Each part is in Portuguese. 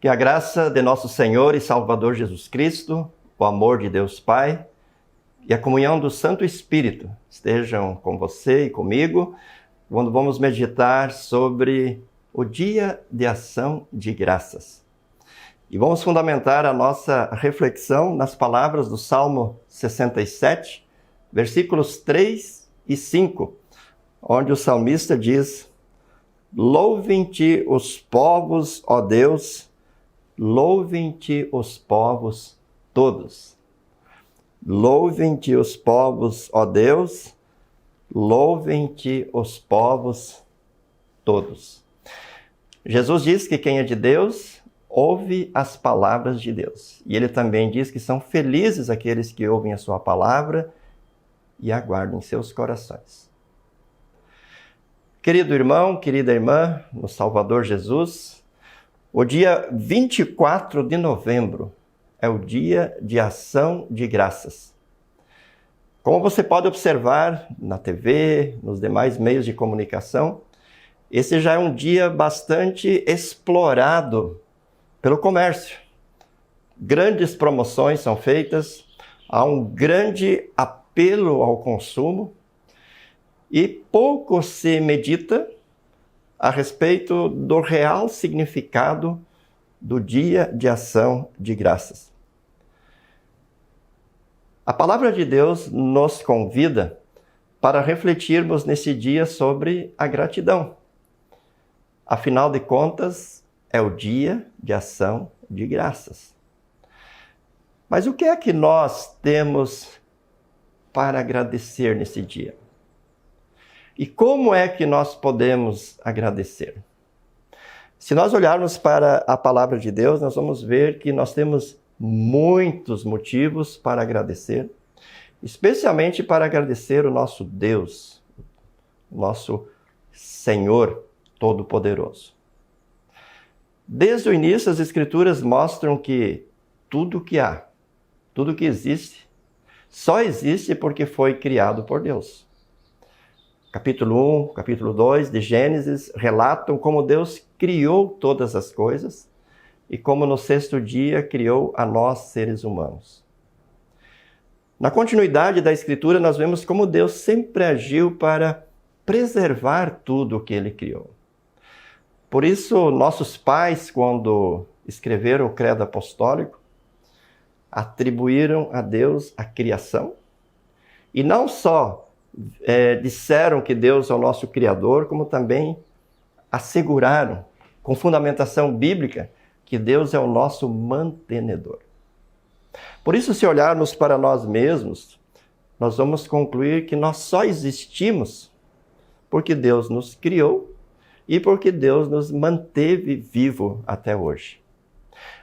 Que a graça de nosso Senhor e Salvador Jesus Cristo, o amor de Deus Pai e a comunhão do Santo Espírito estejam com você e comigo quando vamos meditar sobre o Dia de Ação de Graças. E vamos fundamentar a nossa reflexão nas palavras do Salmo 67, versículos 3 e 5, onde o salmista diz: Louvem-te os povos, ó Deus, louvem-te os povos todos. Louvem-te os povos, ó Deus, louvem-te os povos todos. Jesus diz que quem é de Deus ouve as palavras de Deus. E ele também diz que são felizes aqueles que ouvem a sua palavra e aguardam em seus corações. Querido irmão, querida irmã, no Salvador Jesus, o dia 24 de novembro é o dia de ação de graças. Como você pode observar na TV, nos demais meios de comunicação, esse já é um dia bastante explorado pelo comércio. Grandes promoções são feitas, há um grande apelo ao consumo e pouco se medita a respeito do real significado do Dia de Ação de Graças. A palavra de Deus nos convida para refletirmos nesse dia sobre a gratidão. Afinal de contas, é o Dia de Ação de Graças. Mas o que é que nós temos para agradecer nesse dia? E como é que nós podemos agradecer? Se nós olharmos para a palavra de Deus, nós vamos ver que nós temos muitos motivos para agradecer, especialmente para agradecer o nosso Deus, o nosso Senhor Todo-Poderoso. Desde o início, as Escrituras mostram que tudo que há, tudo que existe, só existe porque foi criado por Deus. Capítulo 1, capítulo 2 de Gênesis relatam como Deus criou todas as coisas e como no sexto dia criou a nós, seres humanos. Na continuidade da Escritura, nós vemos como Deus sempre agiu para preservar tudo o que Ele criou. Por isso, nossos pais, quando escreveram o Credo Apostólico, atribuíram a Deus a criação e não só disseram que Deus é o nosso Criador, como também asseguraram, com fundamentação bíblica, que Deus é o nosso mantenedor. Por isso, se olharmos para nós mesmos, nós vamos concluir que nós só existimos porque Deus nos criou e porque Deus nos manteve vivo até hoje.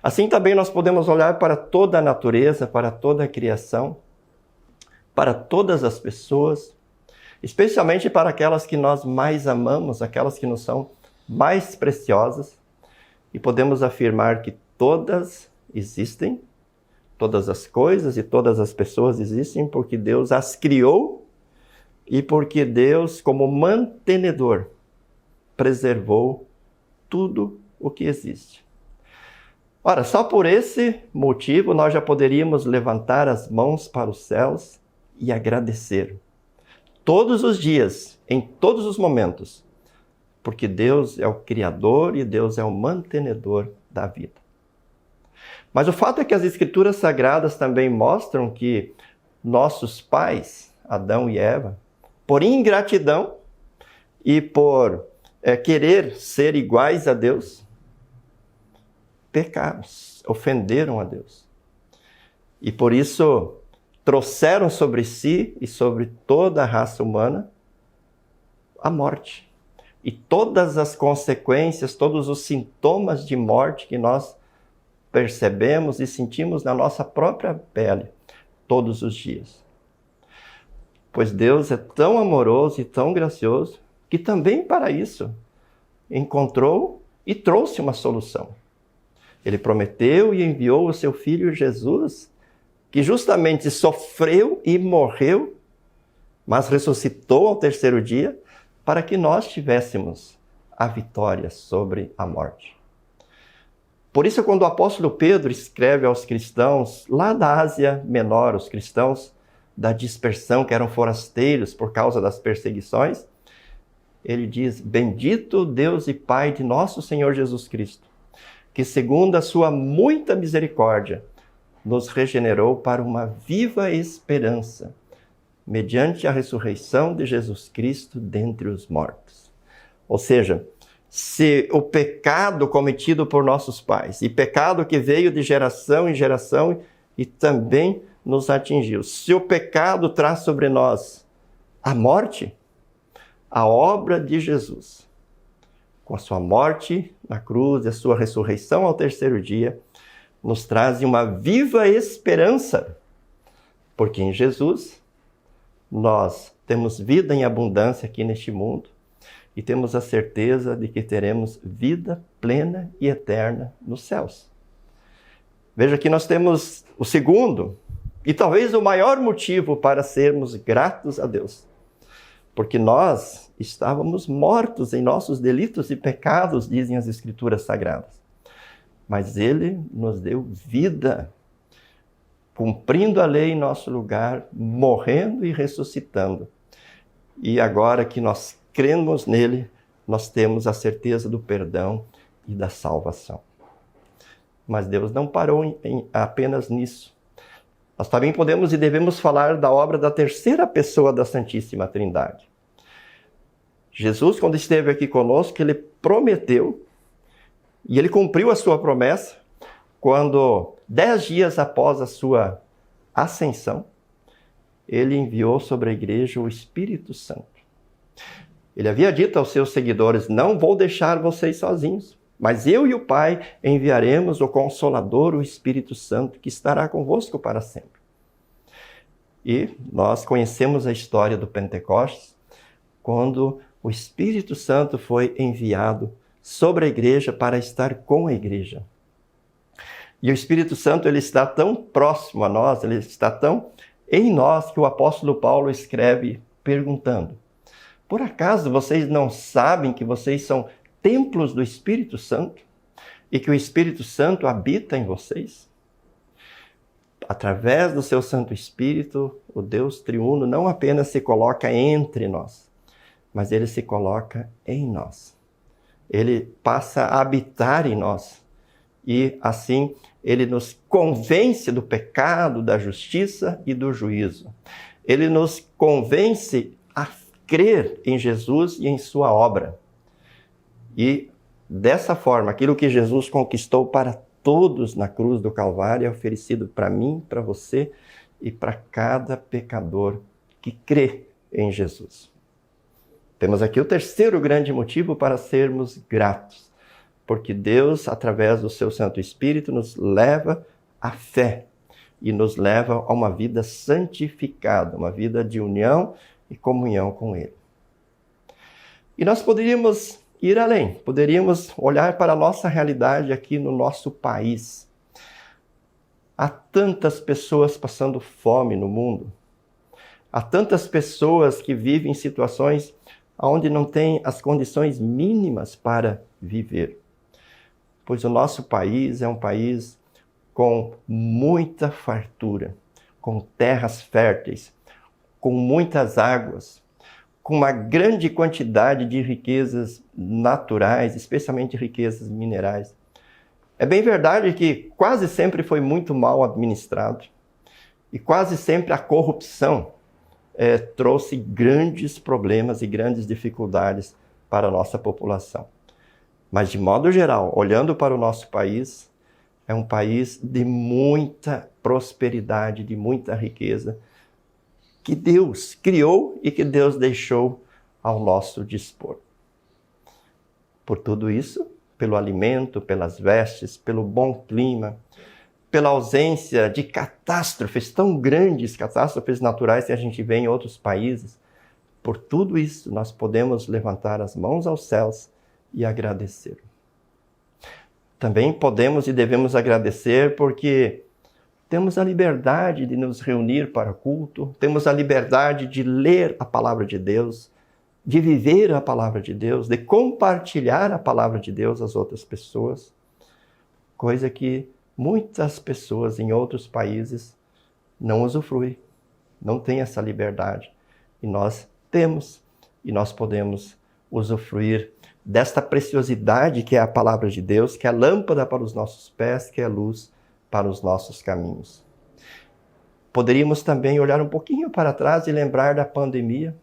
Assim também nós podemos olhar para toda a natureza, para toda a criação, para todas as pessoas, especialmente para aquelas que nós mais amamos, aquelas que nos são mais preciosas, e podemos afirmar que todas existem, todas as coisas e todas as pessoas existem porque Deus as criou e porque Deus, como mantenedor, preservou tudo o que existe. Ora, só por esse motivo nós já poderíamos levantar as mãos para os céus e agradecer. Todos os dias, em todos os momentos, porque Deus é o Criador e Deus é o mantenedor da vida. Mas o fato é que as Escrituras Sagradas também mostram que nossos pais, Adão e Eva, por ingratidão e por querer ser iguais a Deus, pecaram, ofenderam a Deus. E por isso trouxeram sobre si e sobre toda a raça humana a morte. E todas as consequências, todos os sintomas de morte que nós percebemos e sentimos na nossa própria pele todos os dias. Pois Deus é tão amoroso e tão gracioso que também para isso encontrou e trouxe uma solução. Ele prometeu e enviou o seu Filho Jesus, que justamente sofreu e morreu, mas ressuscitou ao terceiro dia, para que nós tivéssemos a vitória sobre a morte. Por isso, quando o apóstolo Pedro escreve aos cristãos lá da Ásia Menor, os cristãos da dispersão, que eram forasteiros por causa das perseguições, ele diz: bendito Deus e Pai de nosso Senhor Jesus Cristo, que segundo a sua muita misericórdia, nos regenerou para uma viva esperança, mediante a ressurreição de Jesus Cristo dentre os mortos. Ou seja, se o pecado cometido por nossos pais, e pecado que veio de geração em geração e também nos atingiu, se o pecado traz sobre nós a morte, a obra de Jesus, com a sua morte na cruz e a sua ressurreição ao terceiro dia, nos traz uma viva esperança, porque em Jesus nós temos vida em abundância aqui neste mundo e temos a certeza de que teremos vida plena e eterna nos céus. Veja que nós temos o segundo e talvez o maior motivo para sermos gratos a Deus, porque nós estávamos mortos em nossos delitos e pecados, dizem as Escrituras Sagradas. Mas Ele nos deu vida, cumprindo a lei em nosso lugar, morrendo e ressuscitando. E agora que nós cremos nele, nós temos a certeza do perdão e da salvação. Mas Deus não parou apenas nisso. Nós também podemos e devemos falar da obra da terceira pessoa da Santíssima Trindade. Jesus, quando esteve aqui conosco, ele prometeu, e ele cumpriu a sua promessa, quando 10 dias após a sua ascensão, ele enviou sobre a igreja o Espírito Santo. Ele havia dito aos seus seguidores: não vou deixar vocês sozinhos, mas eu e o Pai enviaremos o Consolador, o Espírito Santo, que estará convosco para sempre. E nós conhecemos a história do Pentecostes, quando o Espírito Santo foi enviado sobre a igreja para estar com a igreja. E o Espírito Santo, ele está tão próximo a nós, ele está tão em nós, que o apóstolo Paulo escreve perguntando: por acaso vocês não sabem que vocês são templos do Espírito Santo e que o Espírito Santo habita em vocês? Através do seu Santo Espírito, o Deus triuno não apenas se coloca entre nós, mas ele se coloca em nós. Ele passa a habitar em nós. E assim, ele nos convence do pecado, da justiça e do juízo. Ele nos convence a crer em Jesus e em sua obra. E dessa forma, aquilo que Jesus conquistou para todos na cruz do Calvário é oferecido para mim, para você e para cada pecador que crê em Jesus. Temos aqui o terceiro grande motivo para sermos gratos, porque Deus, através do seu Santo Espírito, nos leva à fé e nos leva a uma vida santificada, uma vida de união e comunhão com Ele. E nós poderíamos ir além, poderíamos olhar para a nossa realidade aqui no nosso país. Há tantas pessoas passando fome no mundo, há tantas pessoas que vivem em situações onde não têm as condições mínimas para viver. Pois o nosso país é um país com muita fartura, com terras férteis, com muitas águas, com uma grande quantidade de riquezas naturais, especialmente riquezas minerais. É bem verdade que quase sempre foi muito mal administrado e quase sempre a corrupção trouxe grandes problemas e grandes dificuldades para a nossa população. Mas, de modo geral, olhando para o nosso país, é um país de muita prosperidade, de muita riqueza, que Deus criou e que Deus deixou ao nosso dispor. Por tudo isso, pelo alimento, pelas vestes, pelo bom clima, pela ausência de catástrofes tão grandes, catástrofes naturais que a gente vê em outros países, por tudo isso nós podemos levantar as mãos aos céus e agradecer. Também podemos e devemos agradecer porque temos a liberdade de nos reunir para o culto, temos a liberdade de ler a palavra de Deus, de viver a palavra de Deus, de compartilhar a palavra de Deus às outras pessoas. coisa que muitas pessoas em outros países não usufruem, não têm essa liberdade. E nós temos, e nós podemos usufruir desta preciosidade que é a palavra de Deus, que é a lâmpada para os nossos pés, que é a luz para os nossos caminhos. Poderíamos também olhar um pouquinho para trás e lembrar da pandemia,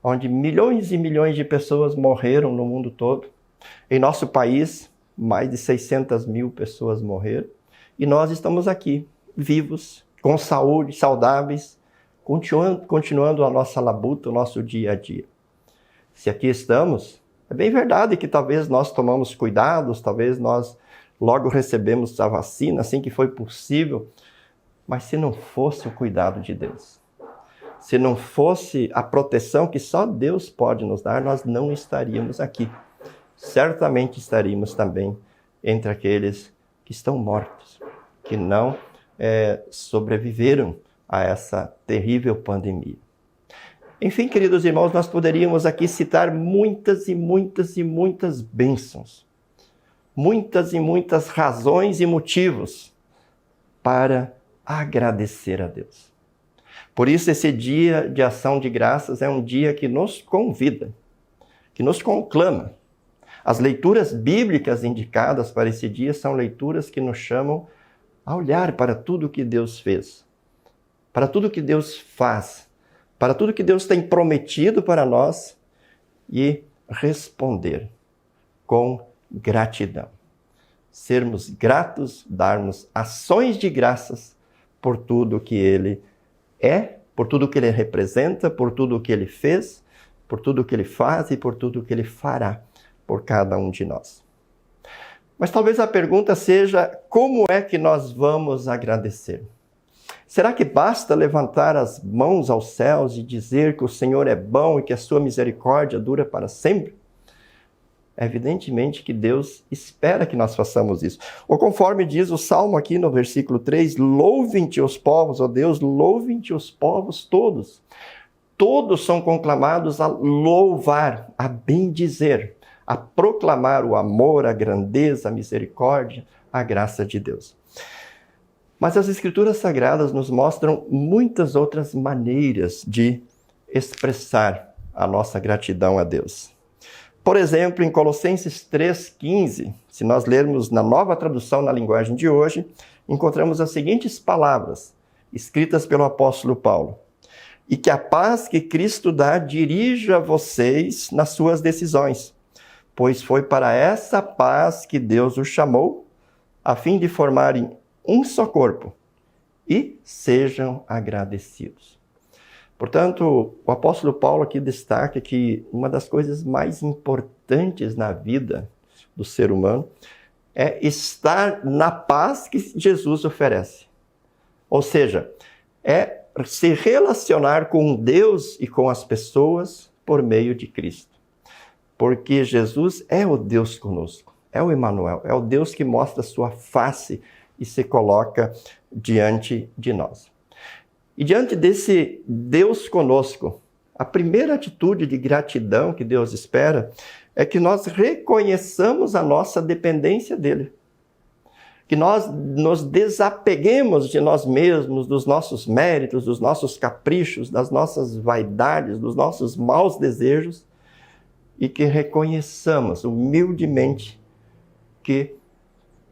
onde milhões e milhões de pessoas morreram no mundo todo. Em nosso país, mais de 600 mil pessoas morreram. E nós estamos aqui, vivos, com saúde, saudáveis, continuando a nossa labuta, o nosso dia a dia. Se aqui estamos, é bem verdade que talvez nós tomamos cuidados, talvez nós logo recebemos a vacina assim que foi possível, mas se não fosse o cuidado de Deus, se não fosse a proteção que só Deus pode nos dar, nós não estaríamos aqui. Certamente estaríamos também entre aqueles que estão mortos, que não sobreviveram a essa terrível pandemia. Enfim, queridos irmãos, nós poderíamos aqui citar muitas e muitas e muitas bênçãos, muitas e muitas razões e motivos para agradecer a Deus. Por isso, esse dia de ação de graças é um dia que nos convida, que nos conclama. As leituras bíblicas indicadas para esse dia são leituras que nos chamam a olhar para tudo que Deus fez, para tudo que Deus faz, para tudo que Deus tem prometido para nós e responder com gratidão. Sermos gratos, darmos ações de graças por tudo que Ele é, por tudo que Ele representa, por tudo que Ele fez, por tudo que Ele faz e por tudo que Ele fará por cada um de nós. Mas talvez a pergunta seja, como é que nós vamos agradecer? Será que basta levantar as mãos aos céus e dizer que o Senhor é bom e que a sua misericórdia dura para sempre? É evidentemente que Deus espera que nós façamos isso. Ou conforme diz o Salmo aqui no versículo 3, louvem-te os povos, ó Deus, louvem-te os povos todos. Todos são conclamados a louvar, a bendizer, a proclamar o amor, a grandeza, a misericórdia, a graça de Deus. Mas as Escrituras Sagradas nos mostram muitas outras maneiras de expressar a nossa gratidão a Deus. Por exemplo, em Colossenses 3,15, se nós lermos na Nova Tradução na linguagem de hoje, encontramos as seguintes palavras, escritas pelo apóstolo Paulo. E que a paz que Cristo dá dirija vocês nas suas decisões, pois foi para essa paz que Deus os chamou, a fim de formarem um só corpo, e sejam agradecidos. Portanto, o apóstolo Paulo aqui destaca que uma das coisas mais importantes na vida do ser humano é estar na paz que Jesus oferece. Ou seja, é se relacionar com Deus e com as pessoas por meio de Cristo. Porque Jesus é o Deus conosco, é o Emmanuel, é o Deus que mostra a sua face e se coloca diante de nós. E diante desse Deus conosco, a primeira atitude de gratidão que Deus espera é que nós reconheçamos a nossa dependência dele. Que nós nos desapeguemos de nós mesmos, dos nossos méritos, dos nossos caprichos, das nossas vaidades, dos nossos maus desejos, e que reconheçamos humildemente que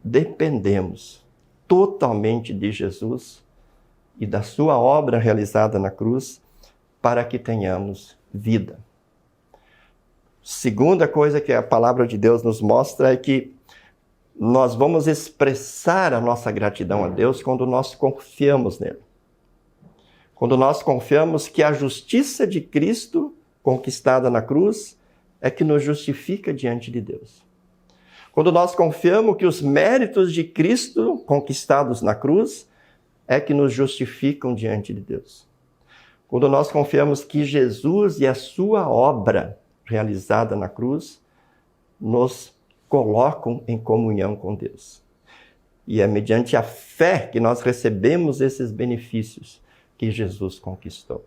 dependemos totalmente de Jesus e da sua obra realizada na cruz para que tenhamos vida. Segunda coisa que a palavra de Deus nos mostra é que nós vamos expressar a nossa gratidão a Deus quando nós confiamos nele. Quando nós confiamos que a justiça de Cristo, conquistada na cruz, é que nos justifica diante de Deus. Quando nós confiamos que os méritos de Cristo, conquistados na cruz, é que nos justificam diante de Deus. Quando nós confiamos que Jesus e a sua obra realizada na cruz nos colocam em comunhão com Deus. E é mediante a fé que nós recebemos esses benefícios que Jesus conquistou.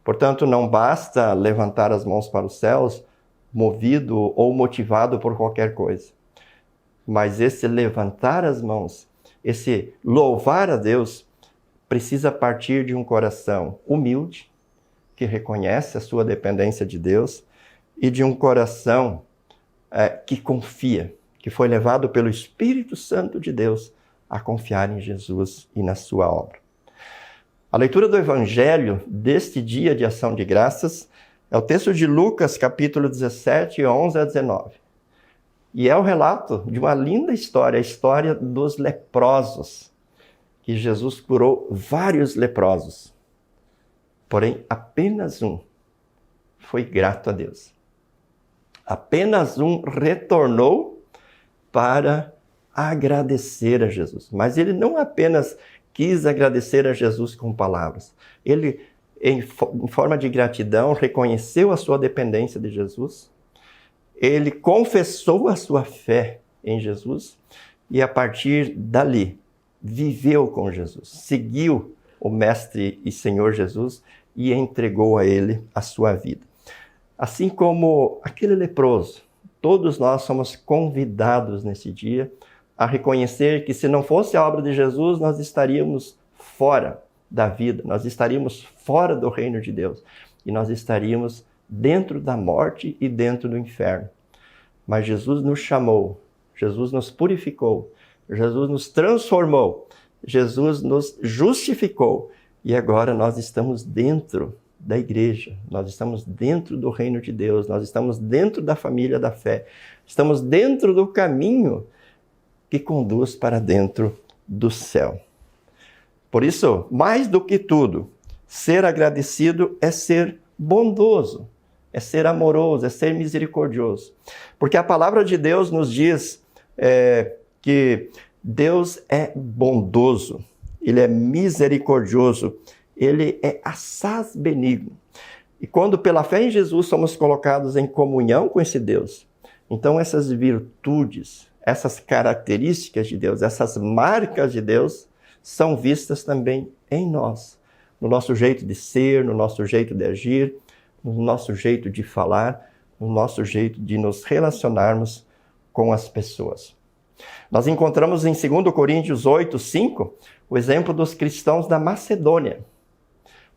Portanto, não basta levantar as mãos para os céus movido ou motivado por qualquer coisa. Mas esse levantar as mãos, esse louvar a Deus, precisa partir de um coração humilde, que reconhece a sua dependência de Deus, e de um coração que confia, que foi levado pelo Espírito Santo de Deus a confiar em Jesus e na sua obra. A leitura do Evangelho deste dia de ação de graças é o texto de Lucas, capítulo 17, 11 a 19. E é o relato de uma linda história, a história dos leprosos, que Jesus curou vários leprosos. Porém, apenas um foi grato a Deus. Apenas um retornou para agradecer a Jesus. Mas ele não apenas quis agradecer a Jesus com palavras. Ele, em forma de gratidão, reconheceu a sua dependência de Jesus. Ele confessou a sua fé em Jesus e, a partir dali, viveu com Jesus. Seguiu o Mestre e Senhor Jesus e entregou a ele a sua vida. Assim como aquele leproso, todos nós somos convidados nesse dia a reconhecer que, se não fosse a obra de Jesus, nós estaríamos fora da vida, nós estaríamos fora do reino de Deus e nós estaríamos dentro da morte e dentro do inferno. Mas Jesus nos chamou, Jesus nos purificou, Jesus nos transformou, Jesus nos justificou e agora nós estamos dentro da igreja, nós estamos dentro do reino de Deus, nós estamos dentro da família da fé, estamos dentro do caminho que conduz para dentro do céu. Por isso, mais do que tudo, ser agradecido é ser bondoso, é ser amoroso, é ser misericordioso. Porque a palavra de Deus nos diz que Deus é bondoso, Ele é misericordioso, Ele é assaz benigno. E quando pela fé em Jesus somos colocados em comunhão com esse Deus, então essas virtudes, essas características de Deus, essas marcas de Deus são vistas também em nós, no nosso jeito de ser, no nosso jeito de agir, no nosso jeito de falar, no nosso jeito de nos relacionarmos com as pessoas. Nós encontramos em 2 Coríntios 8, 5, o exemplo dos cristãos da Macedônia.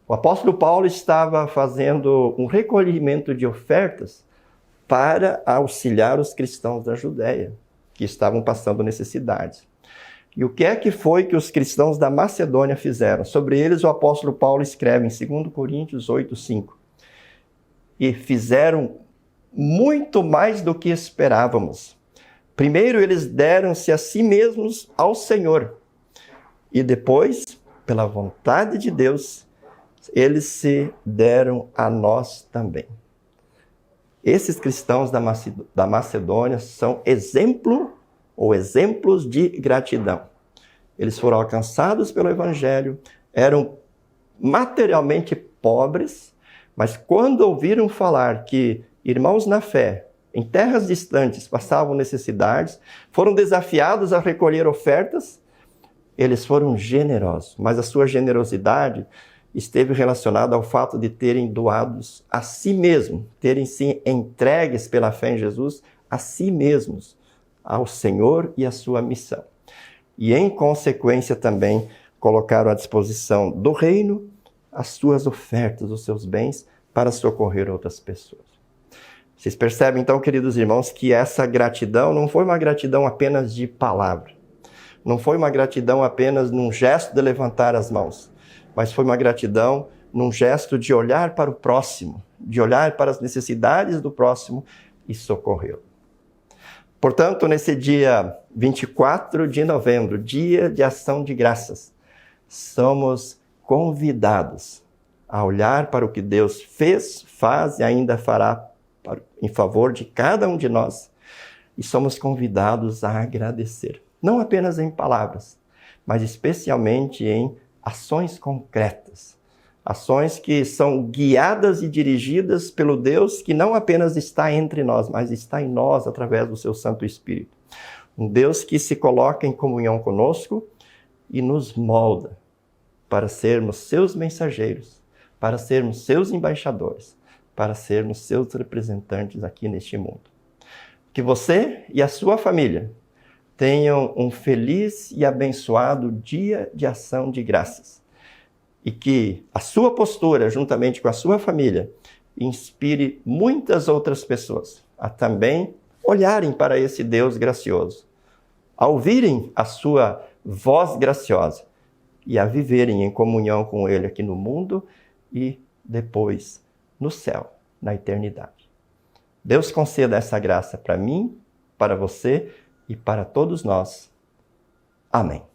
O apóstolo Paulo estava fazendo um recolhimento de ofertas para auxiliar os cristãos da Judéia, que estavam passando necessidades. E o que é que foi que os cristãos da Macedônia fizeram? Sobre eles o apóstolo Paulo escreve em 2 Coríntios 8, 5. E fizeram muito mais do que esperávamos. Primeiro eles deram-se a si mesmos ao Senhor. E depois, pela vontade de Deus, eles se deram a nós também. Esses cristãos da Macedônia são exemplos de gratidão. Eles foram alcançados pelo Evangelho, eram materialmente pobres, mas quando ouviram falar que irmãos na fé, em terras distantes, passavam necessidades, foram desafiados a recolher ofertas, eles foram generosos, mas a sua generosidade esteve relacionada ao fato de terem doados a si mesmos, terem se entregues pela fé em Jesus a si mesmos, ao Senhor e à sua missão. E em consequência também colocaram à disposição do reino as suas ofertas, os seus bens, para socorrer outras pessoas. Vocês percebem então, queridos irmãos, que essa gratidão não foi uma gratidão apenas de palavra, não foi uma gratidão apenas num gesto de levantar as mãos, mas foi uma gratidão num gesto de olhar para o próximo, de olhar para as necessidades do próximo e socorrê-lo. Portanto, nesse dia 24 de novembro, dia de ação de graças, somos convidados a olhar para o que Deus fez, faz e ainda fará em favor de cada um de nós. E somos convidados a agradecer, não apenas em palavras, mas especialmente em ações concretas. Ações que são guiadas e dirigidas pelo Deus que não apenas está entre nós, mas está em nós através do seu Santo Espírito. Um Deus que se coloca em comunhão conosco e nos molda para sermos seus mensageiros, para sermos seus embaixadores, para sermos seus representantes aqui neste mundo. Que você e a sua família tenham um feliz e abençoado dia de ação de graças. E que a sua postura, juntamente com a sua família, inspire muitas outras pessoas a também olharem para esse Deus gracioso, a ouvirem a sua voz graciosa e a viverem em comunhão com Ele aqui no mundo e depois no céu, na eternidade. Deus conceda essa graça para mim, para você e para todos nós. Amém.